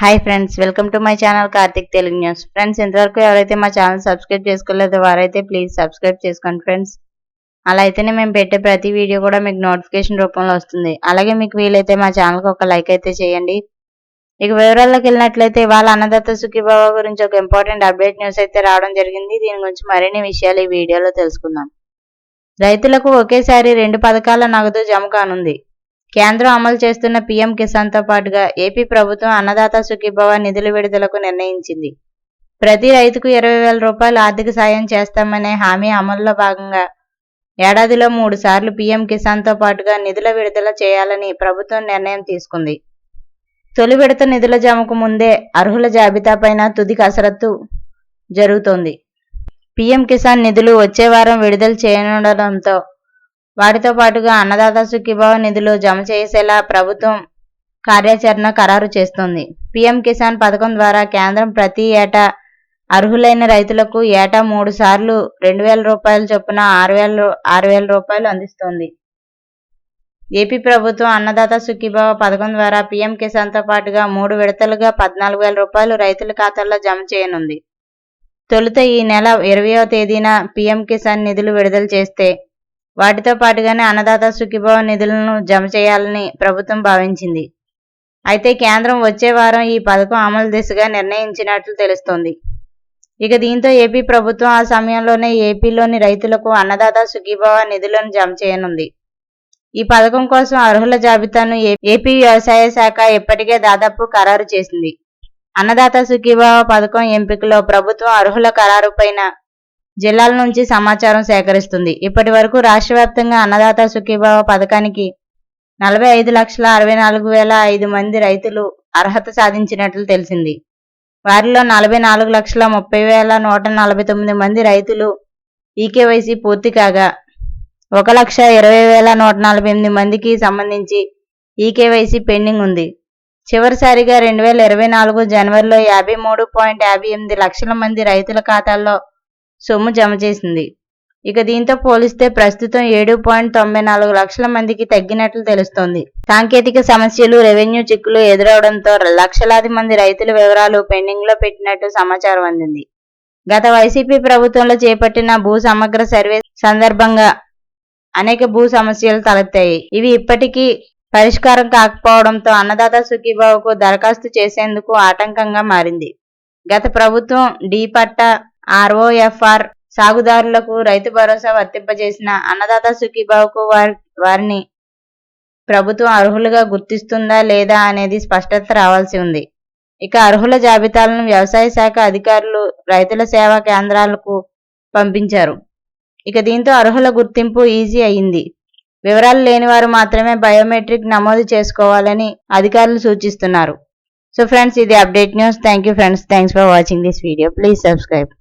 Hi friends, welcome to my channel Karthik Telugu news. Friends, ఇంతవరకు ఎవరైతే మా ఛానల్ సబ్స్క్రైబ్ చేసుకోలేదో వారైతే ప్లీజ్ సబ్స్క్రైబ్ చేసుకోండి ఫ్రెండ్స్. అలా అయితేనే మేము పెట్టే ప్రతి వీడియో కూడా మీకు నోటిఫికేషన్ రూపంలో వస్తుంది. అలాగే మీకు వీలైతే మా ఛానల్కి ఒక లైక్ అయితే చేయండి. ఇక వివరాల్లోకి వెళ్ళినట్లయితే వాళ్ళ అన్నదాత సుఖీభవ గురించి ఒక ఇంపార్టెంట్ అప్డేట్ న్యూస్ అయితే రావడం జరిగింది. దీని గురించి మరిన్ని విషయాలు ఈ వీడియోలో తెలుసుకుందాం. రైతులకు ఒకేసారి 2 పథకాల నగదు జమ కానుంది. కేంద్రం అమలు చేస్తున్న పీఎం కిసాన్తో పాటుగా ఏపీ ప్రభుత్వం అన్నదాత సుఖీభవ నిధుల విడుదలకు నిర్ణయించింది. ప్రతి రైతుకు 20,000 రూపాయలు ఆర్థిక సాయం చేస్తామనే హామీ అమలులో భాగంగా ఏడాదిలో 3 సార్లు పీఎం కిసాన్తో పాటుగా నిధుల విడుదల చేయాలని ప్రభుత్వం నిర్ణయం తీసుకుంది. తొలి విడత నిధుల జమకు ముందే అర్హుల జాబితాపైన తుది కసరత్తు జరుగుతోంది. పీఎం కిసాన్ నిధులు వచ్చే వారం విడుదల చేయనుండటంతో వాటితో పాటుగా అన్నదాత సుఖీభవ నిధులు జమ చేసేలా ప్రభుత్వం కార్యాచరణ ఖరారు చేస్తోంది. పీఎం కిసాన్ పథకం ద్వారా కేంద్రం ప్రతి ఏటా అర్హులైన రైతులకు ఏటా 3 సార్లు 2,000 రూపాయల చొప్పున 6,000 రూపాయలు అందిస్తోంది. ఏపీ ప్రభుత్వం అన్నదాత సుఖీభవ పథకం ద్వారా పీఎం కిసాన్తో పాటుగా 3 విడతలుగా 14,000 రూపాయలు రైతుల ఖాతాల్లో జమ చేయనుంది. తొలుత ఈ నెల 20వ తేదీన పీఎం కిసాన్ నిధులు విడుదల చేస్తే వాటితో పాటుగానే అన్నదాత సుఖీభవ నిధులను జమ చేయాలని ప్రభుత్వం భావించింది. అయితే కేంద్రం వచ్చే వారం ఈ పథకం అమలు దిశగా నిర్ణయించినట్లు తెలుస్తోంది. ఇక దీంతో ఏపీ ప్రభుత్వం ఆ సమయంలోనే ఏపీలోని రైతులకు అన్నదాత సుఖీభవ నిధులను జమ చేయనుంది. ఈ పథకం కోసం అర్హుల జాబితాను ఏపీ వ్యవసాయ శాఖ ఇప్పటికే దాదాపు ఖరారు చేసింది. అన్నదాత సుఖీభవ పథకం ఎంపికలో ప్రభుత్వం అర్హుల ఖరారుపైన జిల్లాల నుంచి సమాచారం సేకరిస్తుంది. ఇప్పటి వరకు రాష్ట్ర వ్యాప్తంగా అన్నదాత సుఖీభవ పథకానికి 45,64,500 మంది రైతులు అర్హత సాధించినట్లు తెలిసింది. వారిలో 44,30,149 మంది రైతులు ఈకేవైసీ పూర్తి కాగా 1,20,148 మందికి సంబంధించి ఈకేవైసీ పెండింగ్ ఉంది. చివరిసారిగా 2024 జనవరిలో 53.58 లక్షల మంది రైతుల ఖాతాల్లో సొమ్ము జమ చేసింది. ఇక దీంతో పోలిస్తే ప్రస్తుతం 7.94 లక్షల మందికి తగ్గినట్లు తెలుస్తోంది. సాంకేతిక సమస్యలు, రెవెన్యూ చిక్కులు ఎదురవడంతో లక్షలాది మంది రైతుల వివరాలు పెండింగ్ లో పెట్టినట్టు సమాచారం అందింది. గత వైసీపీ ప్రభుత్వంలో చేపట్టిన భూ సమగ్ర సర్వే సందర్భంగా అనేక భూ సమస్యలు తలెత్తాయి. ఇవి ఇప్పటికీ పరిష్కారం కాకపోవడంతో అన్నదాత సుఖీభవకు దరఖాస్తు చేసేందుకు ఆటంకంగా మారింది. గత ప్రభుత్వం డి పట్టా, ఆర్ఓఎఫ్ఆర్ సాగుదారులకు రైతు భరోసా వర్తింపజేసిన అన్నదాత సుఖీభవకు వారిని ప్రభుత్వం అర్హులుగా గుర్తిస్తుందా లేదా అనేది స్పష్టత రావాల్సి ఉంది. ఇక అర్హుల జాబితాలను వ్యవసాయ శాఖ అధికారులు రైతుల సేవా కేంద్రాలకు పంపించారు. ఇక దీంతో అర్హుల గుర్తింపు ఈజీ అయ్యింది. వివరాలు లేని వారు మాత్రమే బయోమెట్రిక్ నమోదు చేసుకోవాలని అధికారులు సూచిస్తున్నారు. సో ఫ్రెండ్స్, ఇది update news. Thank you friends. Thanks for watching this video. Please subscribe.